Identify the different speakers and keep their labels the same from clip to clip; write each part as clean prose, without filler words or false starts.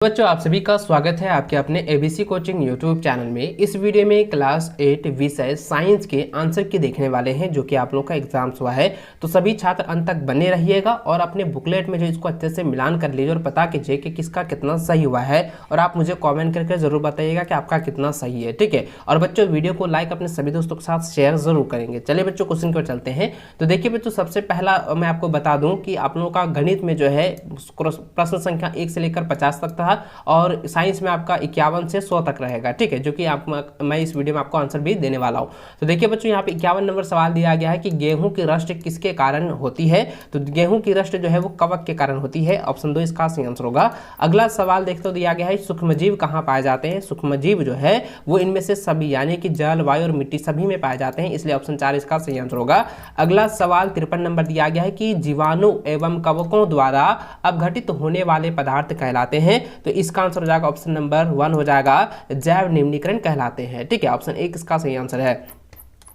Speaker 1: बच्चों आप सभी का स्वागत है आपके अपने एबीसी कोचिंग यूट्यूब चैनल में। इस वीडियो में क्लास 8 विषय साइंस के आंसर की देखने वाले हैं जो कि आप लोग का एग्जाम्स हुआ है। तो सभी छात्र अंत तक बने रहिएगा और अपने बुकलेट में जो इसको अच्छे से मिलान कर लीजिए और पता कीजिए कि किसका कितना सही हुआ है और आप मुझे कॉमेंट करके जरूर बताइएगा कि आपका कितना सही है, ठीक है। और बच्चों वीडियो को लाइक अपने सभी दोस्तों के साथ शेयर जरूर करेंगे। चलिए बच्चों क्वेश्चन की ओर चलते हैं। तो देखिए बच्चों सबसे पहला मैं आपको बता दूं कि आप लोगों का गणित में जो है प्रश्न संख्या 1 से लेकर 50 तक था और साइंस में आपका 51 से 100 तक रहेगा, ठीक है, जो कि मैं इस वीडियो में आपको आंसर भी देने वाला हूं। तो देखिए बच्चों यहाँ पे 51 नंबर सवाल दिया गया है कि गेहूं की रस्ट किसके कारण होती है। तो गेहूं की रस्ट जो है वो कवक के कारण होती है। ऑप्शन 2 इसका सही आंसर होगा। अगला सवाल देखते तो दिया गया है सूक्ष्मजीव कहाँ पाए जाते हैं। सूक्ष्मजीव जो है वो इनमें से सभी यानी कि जल, वायु और मिट्टी सभी में पाए जाते हैं, इसलिए ऑप्शन 4 इसका सही आंसर होगा। अगला सवाल 53 नंबर दिया गया है कि जीवाणु एवं कवकों द्वारा अपघटित होने वाले पदार्थ कहलाते हैं। तो इसका आंसर हो जाएगा ऑप्शन नंबर 1 हो जाएगा जैव निम्नीकरण कहलाते हैं, ठीक है। ऑप्शन 1 इसका सही आंसर है।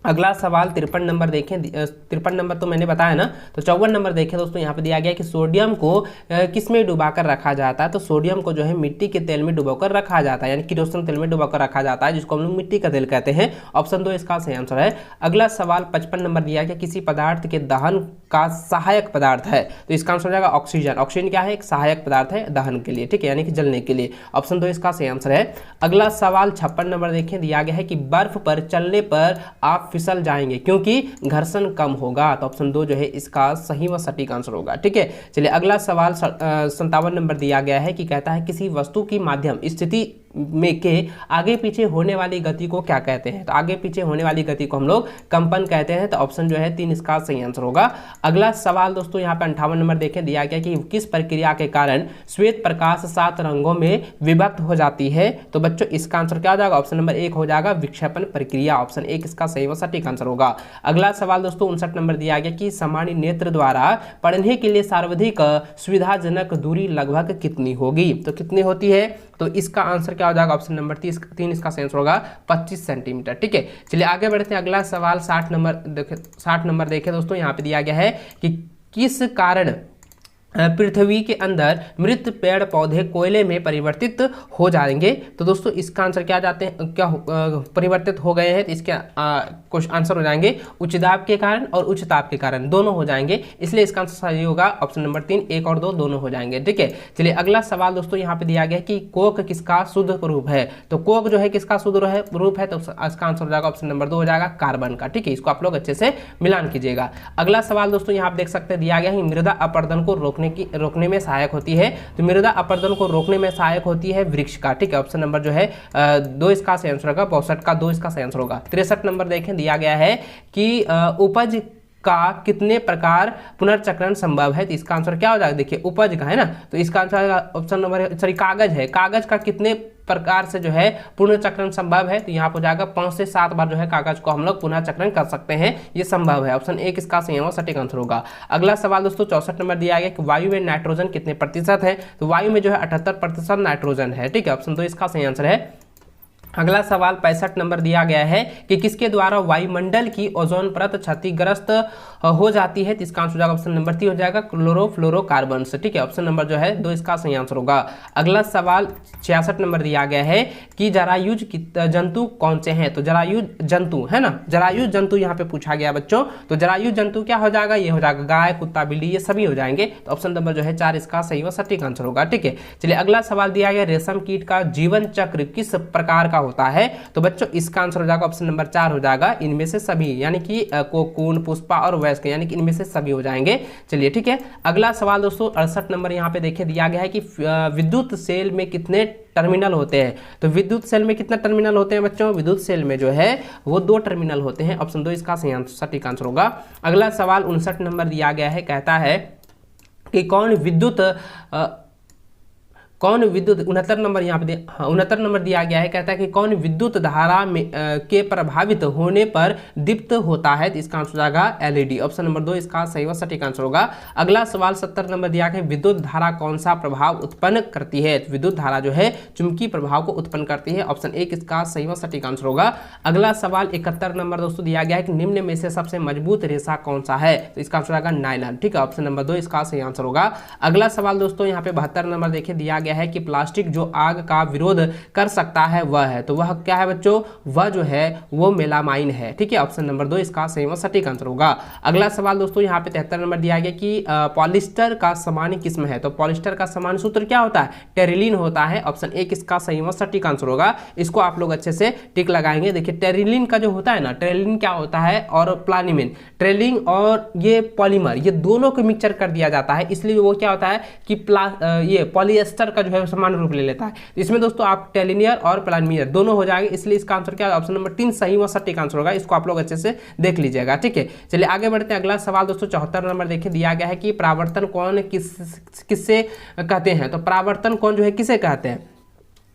Speaker 1: अगला सवाल 53 नंबर देखें। 53 नंबर तो मैंने बताया ना। तो 54 नंबर देखें दोस्तों, यहाँ पे दिया गया है कि सोडियम को किस में डुबाकर रखा जाता है। तो सोडियम को जो है मिट्टी के तेल में डुबाकर रखा जाता है, यानी किरोसिन तेल में डुबाकर रखा जाता है, जिसको हम लोग मिट्टी का तेल कहते हैं। ऑप्शन 2 इसका सही आंसर है। अगला सवाल 55 नंबर दिया गया किसी पदार्थ के दहन का सहायक पदार्थ है। तो इसका आंसर हो जाएगा ऑक्सीजन। ऑक्सीजन क्या है? एक सहायक पदार्थ है दहन के लिए, ठीक है, यानी कि जलने के लिए। ऑप्शन 2 इसका सही आंसर है। अगला सवाल 56 नंबर देखें, दिया गया है कि बर्फ पर चलने पर आप फिसल जाएंगे क्योंकि घर्षण कम होगा। तो ऑप्शन 2 जो है इसका सही व सटीक आंसर होगा, ठीक है। चलिए अगला सवाल 57 नंबर दिया गया है कि कहता है किसी वस्तु की माध्यम स्थिति में के आगे पीछे होने वाली गति को क्या कहते हैं। तो आगे पीछे होने वाली गति को हम लोग कंपन कहते हैं। तो ऑप्शन जो है 3 इसका सही आंसर होगा। अगला सवाल दोस्तों यहाँ पे 58 नंबर देखें, दिया गया कि किस प्रक्रिया के कारण श्वेत प्रकाश 7 रंगों में विभक्त हो जाती है। तो बच्चों इसका आंसर क्या हो जाएगा? ऑप्शन नंबर 1 हो जाएगा विक्षेपण प्रक्रिया। ऑप्शन 1 इसका सही व सटीक आंसर होगा। अगला सवाल दोस्तों 59 नंबर दिया गया कि सामान्य नेत्र द्वारा पढ़ने के लिए सर्वाधिक सुविधाजनक दूरी लगभग कितनी होगी। तो कितनी होती है? तो इसका आंसर क्या हो जाएगा? ऑप्शन नंबर 3 इसका आंसर होगा 25 सेंटीमीटर, ठीक है। चलिए आगे बढ़ते हैं। अगला सवाल 60 नंबर देखें दोस्तों, यहाँ पे दिया गया है कि किस कारण पृथ्वी के अंदर मृत पेड़ पौधे कोयले में परिवर्तित हो जाएंगे। तो दोस्तों इसका आंसर क्या जाते हैं, क्या परिवर्तित हो गए हैं। तो इसके कुछ आंसर हो जाएंगे उच्च दाब के कारण और उच्च ताप के कारण, दोनों हो जाएंगे, इसलिए इसका आंसर सही होगा ऑप्शन नंबर 3। 1 और 2 दोनों हो जाएंगे, ठीक है। चलिए अगला सवाल दोस्तों यहाँ पे दिया गया है कि कोक किसका शुद्ध रूप है। तो कोक जो है किसका शुद्ध रूप है। तो इसका आंसर हो जाएगा ऑप्शन नंबर 2 हो जाएगा कार्बन का, ठीक है। इसको आप लोग अच्छे से मिलान कीजिएगा। अगला सवाल दोस्तों यहाँ आप देख सकते हैं, दिया गया है मृदा अपरदन को रोकने में सहायक होती है। तो मृदा अपरदन को रोकने में सहायक होती है वृक्ष का, ठीक है। ऑप्शन नंबर जो है 2 इसका सही आंसर होगा। 62 का 2 इसका सही आंसर होगा। 63 नंबर देखें, दिया गया है कि उपज का कितने प्रकार पुनर्चक्रण संभव है। तो इसका आंसर क्या हो जाएगा? देखिए उपज का है ना, तो इसका आंसर ऑप्शन नंबर कागज है। कागज का कितने प्रकार से जो है पुनर्चक्रण संभव है। तो यहाँ पर जाएगा 5 से 7 बार जो है कागज को हम लोग पुनर्चक्रण कर सकते हैं, ये संभव है। ऑप्शन 1 इसका सही और सटीक आंसर होगा। अगला सवाल दोस्तों 64 नंबर दिया गया कि वायु में नाइट्रोजन कितने प्रतिशत है। तो वायु में जो है 78% नाइट्रोजन है, ठीक है। ऑप्शन 2 इसका सही आंसर है। अगला सवाल 65 नंबर दिया गया है कि किसके द्वारा वायुमंडल की ओजोन परत क्षतिग्रस्त हो जाती है। तो इसका आंसर हो जाएगा ऑप्शन नंबर 3 हो जाएगा क्लोरोफ्लोरोकार्बन से, ठीक है। ऑप्शन नंबर जो है 2 इसका सही आंसर होगा। अगला सवाल 66 नंबर दिया गया है कि जरायुज जंतु कौन से हैं। तो जरायुज जंतु है ना, जरायुज जंतु यहाँ पे पूछा गया बच्चों। तो जरायुज जंतु क्या हो जाएगा? ये हो जाएगा गाय, कुत्ता, बिल्ली, ये सभी हो जाएंगे। तो ऑप्शन नंबर जो है 4 इसका सही व सटीक आंसर होगा, ठीक है। चलिए अगला सवाल दिया गया रेशम कीट का जीवन चक्र किस प्रकार का होता है। तो बच्चों इसका आंसर हो जाएगा ऑप्शन नंबर 4 हो जाएगा इनमें से सभी, यानी कि कोकून, पुष्पा और वयस्क, यानी कि इनमें से सभी हो जाएंगे। चलिए ठीक है। अगला सवाल दोस्तों 68 नंबर यहाँ पे देखिए, दिया गया है कि विद्युत सेल में कितने टर्मिनल होते हैं। तो विद्युत सेल में कितने टर्मिनल होते हैं बच्चों? विद्युत सेल में जो है वो 2 टर्मिनल होते हैं। ऑप्शन 2 इसका सटीक आंसर होगा। अगला सवाल 59 नंबर दिया गया है, कहता है कि कौन विद्युत 69 नंबर यहाँ पे 69 नंबर दिया गया है, कहता है कि कौन विद्युत धारा में के प्रभावित होने पर दीप्त होता है। तो इसका आंसर हो जाएगा एलईडी। ऑप्शन नंबर 2 इसका सही व सटीक आंसर होगा। अगला सवाल 70 नंबर दिया गया है, विद्युत धारा कौन सा प्रभाव उत्पन्न करती है। तो विद्युत धारा जो है चुंबकीय प्रभाव को उत्पन्न करती है। ऑप्शन 1 इसका सही व सटीक आंसर होगा। अगला सवाल 71 नंबर दोस्तों दिया गया है कि निम्न में से सबसे मजबूत रेशा कौन सा है। तो इसका आंसर होगा नायलॉन, ठीक है। ऑप्शन नंबर 2 इसका सही आंसर होगा। अगला सवाल दोस्तों यहाँ पे 72 नंबर देखिए, दिया गया गया है कि प्लास्टिक जो आग का विरोध कर सकता है वह है, तो वह क्या है बच्चों, वह जो है वो मेलामाइन है। ठीक है, ऑप्शन नंबर 2 इसका सही व सटीक आंसर होगा। अगला सवाल दोस्तों यहाँ पे 73 नंबर दिया गया कि पॉलिस्टर का सामान्य किस्म है, तो पॉलिस्टर का सामान्य सूत्र क्या होता है, टेरिलीन होता है। ऑप्शन 1 इसका सही व सटीक आंसर होगा। इसको आप लोग अच्छे से टिक लगाएंगे। देखिए टेरिलीन का जो होता है ना, टेरिलीन क्या होता है और प्लानिमिन, टेरिलीन और ये पॉलीमर, ये दोनों को मिक्सचर कर दिया जाता है, इसलिए वो क्या होता है कि ये पॉलिएस्टर का जो है समान रूप ले लेता है। इसमें दोस्तों आप टेलिनियर और प्लानिमियर दोनों हो जाएंगे, इसलिए इसका आंसर क्या है, ऑप्शन नंबर 3 सही व सटीक आंसर होगा। इसको आप लोग अच्छे से देख लीजिएगा। ठीक है, चलिए आगे बढ़ते हैं। अगला सवाल दोस्तों 74 नंबर देखिए दिया गया है कि परावर्तन कोण किससे कहते हैं, तो परावर्तन कोण जो है किसे कहते हैं,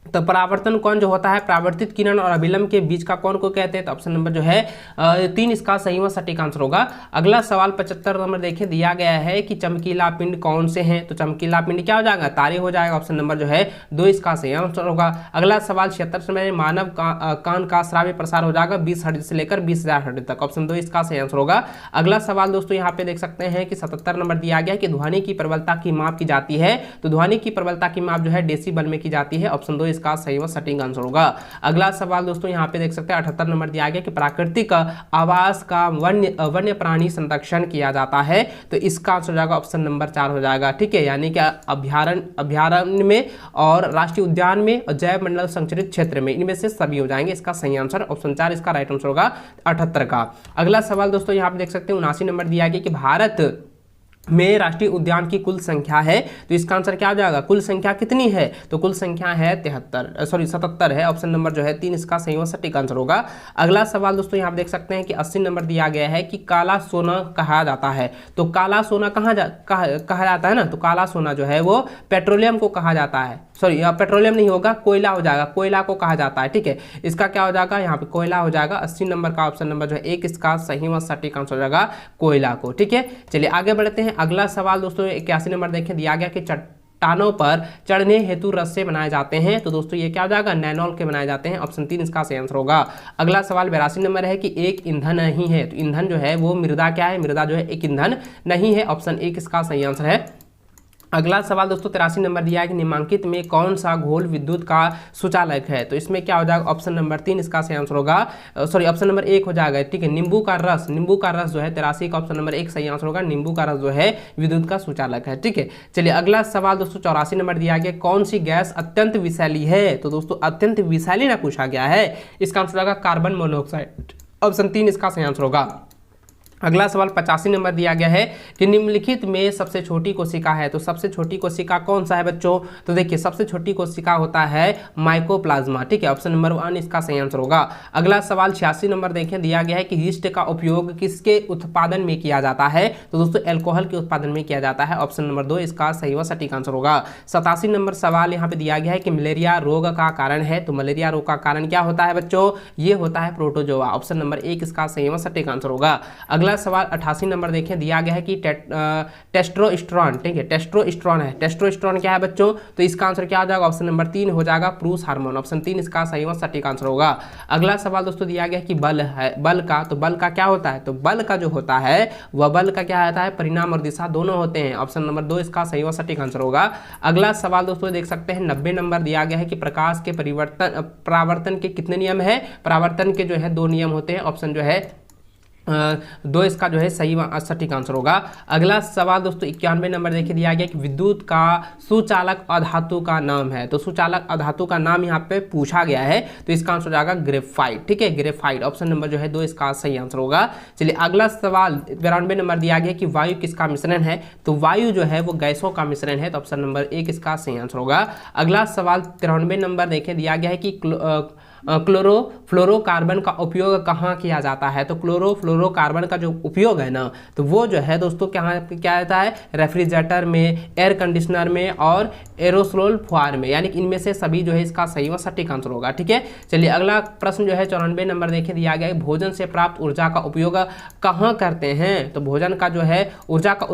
Speaker 1: तो परावर्तन कोण जो होता है परावर्तित किरण और अभिलंब के बीच का कोण को कहते हैं। तो ऑप्शन नंबर जो है 3 इसका सही व सटीक आंसर होगा। अगला सवाल 75 नंबर देखिए दिया गया है कि चमकीला पिंड कौन से हैं, तो चमकीला पिंड क्या हो जाएगा, तारे हो जाएगा। ऑप्शन नंबर जो है 2 इसका सही आंसर होगा। अगला सवाल 76 में मानव कान का श्राव्य प्रसार हो जाएगा 20 हर्ट्ज से लेकर 20,000 हर्ट्ज तक। ऑप्शन 2 इसका सही आंसर होगा। अगला सवाल दोस्तों यहाँ पे देख सकते हैं कि 77 नंबर दिया गया है कि ध्वनि की प्रबलता की माप की जाती है, तो ध्वनि की प्रबलता की माप जो है डेसिबल में की जाती है। ऑप्शन 2 इसका सही व सटीक आंसर होगा। अगला सवाल दोस्तों यहाँ पे देख सकते हैं 78 नंबर दिया गया कि प्राकृतिक आवास का वन्य प्राणी संरक्षण किया जाता है, तो इसका आंसर हो जाएगा ऑप्शन नंबर 4 हो जाएगा। ठीक है, यानी कि अभ्यारण्य में और राष्ट्रीय उद्यान में और जैव मंडल संरक्षित क्षेत्र में, इनमें से सभी हो जाएंगे। इसका सही आंसर ऑप्शन 4 इसका राइट आंसर होगा 78 का। अगला सवाल दोस्तों यहाँ पे देख सकते हैं 79 नंबर दिया गया कि भारत में राष्ट्रीय उद्यान की कुल संख्या है, तो इसका आंसर क्या हो जाएगा, कुल संख्या कितनी है, तो कुल संख्या है 77 है। ऑप्शन नंबर जो है 3 इसका सही व सटीक आंसर होगा। अगला सवाल दोस्तों यहाँ देख सकते हैं कि 80 नंबर दिया गया है कि काला सोना कहा जाता है, तो काला सोना कहा जाता है ना, तो काला सोना जो है वो पेट्रोलियम को कहा जाता है, सॉरी पेट्रोलियम नहीं होगा, कोयला हो जाएगा, कोयला को कहा जाता है। ठीक है, इसका क्या हो जाएगा, यहाँ पे कोयला हो जाएगा। 80 नंबर का ऑप्शन नंबर जो है 1 इसका सही व सटीक आंसर हो जाएगा कोयला को। ठीक है, चलिए आगे बढ़ते हैं। अगला सवाल दोस्तों 81 नंबर देखिए दिया गया कि चट्टानों पर चढ़ने हेतु रस्से बनाए जाते हैं, तो दोस्तों ये क्या हो जाएगा, नैनोल के बनाए जाते हैं। ऑप्शन 3 इसका सही आंसर होगा। अगला सवाल 82 नंबर है कि एक ईंधन नहीं है, तो ईंधन जो है वो मृदा क्या है, मृदा जो है एक ईंधन नहीं है। ऑप्शन 1 इसका सही आंसर है। अगला सवाल दोस्तों 83 नंबर दिया है कि निम्नलिखित में कौन सा घोल विद्युत का सुचालक है, तो इसमें क्या हो जाएगा, ऑप्शन नंबर 3 इसका सही आंसर होगा, सॉरी ऑप्शन नंबर 1 हो जाएगा। ठीक है, नींबू का रस जो है 83 का ऑप्शन नंबर 1 सही आंसर होगा। नींबू का रस जो है विद्युत का सुचालक है। ठीक है, चलिए अगला सवाल दोस्तों 84 नंबर दिया गया कौन सी गैस अत्यंत विषैली है, तो दोस्तों अत्यंत विषैली ना पूछा गया है, इसका आंसर होगा कार्बन मोनोऑक्साइड। ऑप्शन 3 इसका सही आंसर होगा। अगला सवाल 85 नंबर दिया गया है कि निम्नलिखित में सबसे छोटी कोशिका है, तो सबसे छोटी कोशिका कौन सा है बच्चों, तो देखिए सबसे छोटी कोशिका होता है माइकोप्लाज्मा। ठीक है, ऑप्शन नंबर 1 इसका सही आंसर होगा। अगला सवाल 86 नंबर देखें दिया गया है कि यीस्ट का उपयोग किसके उत्पादन में किया जाता है, तो दोस्तों एल्कोहल के उत्पादन में किया जाता है। ऑप्शन नंबर 2 इसका सही व सटीक आंसर होगा। 87 नंबर सवाल यहाँ पे दिया गया है कि मलेरिया रोग का कारण है, तो मलेरिया रोग का कारण क्या होता है बच्चों, ये होता है प्रोटोजोआ। ऑप्शन नंबर 1 इसका सही व सटीक आंसर होगा। अगला सवाल 88 नंबर देखें दिया गया है कि टेस्टोस्टेरोन। ठीक है, टेस्टोस्टेरोन है, टेस्टोस्टेरोन क्या है बच्चों, तो इसका आंसर क्या हो जाएगा, ऑप्शन नंबर 3 हो जाएगा पुरुष हार्मोन। ऑप्शन 3 इसका सही व सटीक आंसर होगा। अगला सवाल दोस्तों दिया गया कि बल है, बल का, तो बल का क्या होता है, तो बल का जो होता है वह बल का क्या होता है, परिणाम और दिशा दोनों होते हैं। ऑप्शन नंबर 2 इसका सही व सटीक आंसर होगा। अगला सवाल दोस्तों देख सकते हैं 90 नंबर दिया गया है कि प्रकाश के परावर्तन के कितने नियम है, परावर्तन के जो है 2 नियम होते हैं। ऑप्शन जो है 2 इसका जो है सही सटीक आंसर होगा। अगला सवाल दोस्तों 91 नंबर देखिए दिया गया कि विद्युत का सुचालक अधातु का नाम है, तो सुचालक अधातु का नाम यहाँ पे पूछा गया है, तो इसका आंसर हो जाएगा ग्रेफाइट। ठीक है, ग्रेफाइट। ऑप्शन नंबर जो है 2 इसका सही आंसर होगा। चलिए अगला सवाल 92 नंबर दिया गया कि वायु किसका मिश्रण है, तो वायु जो है वो गैसों का मिश्रण है, तो ऑप्शन नंबर 1 इसका सही आंसर होगा। अगला सवाल 93 नंबर देखिए दिया गया है कि क्लोरोफ्लोरोकार्बन का उपयोग कहाँ किया जाता है, तो क्लोरोफ्लोरोकार्बन का जो उपयोग है ना, तो वो जो है दोस्तों क्या रहता है, रेफ्रिजरेटर में, एयर कंडीशनर में और एरोसोल फुआर में, यानी कि इनमें से सभी जो है इसका सही व सटीक आंसर होगा। ठीक है, चलिए अगला प्रश्न जो है 94 नंबर देखिए दिया गया है भोजन से प्राप्त ऊर्जा का उपयोग कहाँ करते हैं, तो भोजन का जो है ऊर्जा का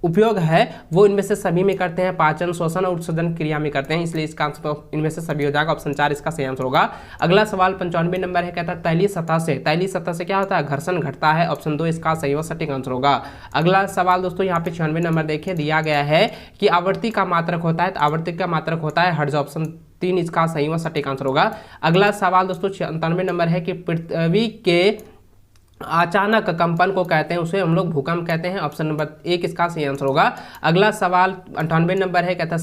Speaker 1: उपयोग है वो इनमें से सभी में करते हैं, पाचन, श्वसन और उत्सर्जन क्रिया में करते हैं, इसलिए इसका आंसर इनमें से सभी हो जाएगा। ऑप्शन 4 इसका सही आंसर होगा। अगला सवाल 95 नंबर है, कहता है तैलीय सतह से क्या होता है, घर्षण घटता है। ऑप्शन 2 इसका सही और सटीक आंसर होगा। अगला सवाल दोस्तों यहाँ पे 96 नंबर देखिए दिया गया है कि आवर्ती का मात्रक होता है, तो आवर्ती का मात्रक होता है हर्ट्ज। ऑप्शन 3 इसका सही और सटीक आंसर होगा। अगला सवाल दोस्तों 97 नंबर है कि पृथ्वी के अचानक कंपन को कहते हैं, उसे हम लोग भूकंप कहते हैं। ऑप्शन नंबर 1 इसका सही आंसर होगा। अगला सवाल 98 नंबर है, कहता है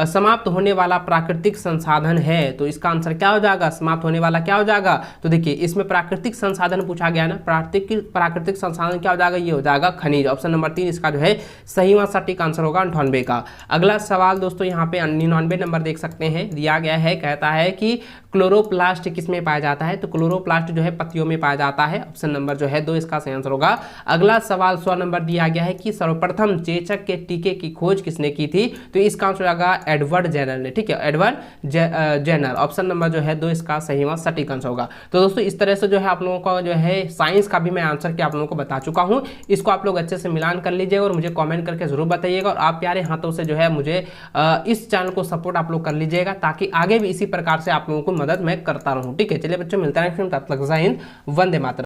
Speaker 1: समाप्त होने वाला प्राकृतिक संसाधन है, तो इसका आंसर क्या हो जाएगा, समाप्त होने वाला क्या हो जाएगा। तो देखिए इसमें प्राकृतिक संसाधन पूछा गया ना, प्राकृतिक संसाधन क्या हो जाएगा, ये हो जाएगा खनिज। ऑप्शन नंबर 3 इसका जो है सही व सटीक आंसर होगा 98 का। अगला सवाल दोस्तों यहाँ पे 99 नंबर देख सकते हैं दिया गया है, कहता है कि क्लोरोप्लास्ट किसमें पाया जाता है, तो क्लोरोप्लास्ट जो है पत्तियों में पाया जाता है। ऑप्शन नंबर जो है 2 इसका सही आंसर होगा। अगला सवाल 100 नंबर दिया गया है कि सर्वप्रथम चेचक के टीके की खोज किसने की थी, तो इसका आंसर होगा एडवर्ड जेनर ने। ठीक है, एडवर्ड जेनर। ऑप्शन नंबर जो है 2 इसका सही व सटीक आंसर होगा। तो दोस्तों इस तरह से जो है आप लोगों का जो है साइंस का भी मैं आंसर के आप लोगों को बता चुका हूँ। इसको आप लोग अच्छे से मिलान कर लीजिएगा और मुझे कॉमेंट करके जरूर बताइएगा, और आप प्यारे हाथों से जो है मुझे इस चैनल को सपोर्ट आप लोग कर लीजिएगा, ताकि आगे भी इसी प्रकार से आप लोगों को मदद मैं करता रहूं। ठीक है, चलिए बच्चों मिलते हैं, तब तक जय हिंद, वंदे मातरम।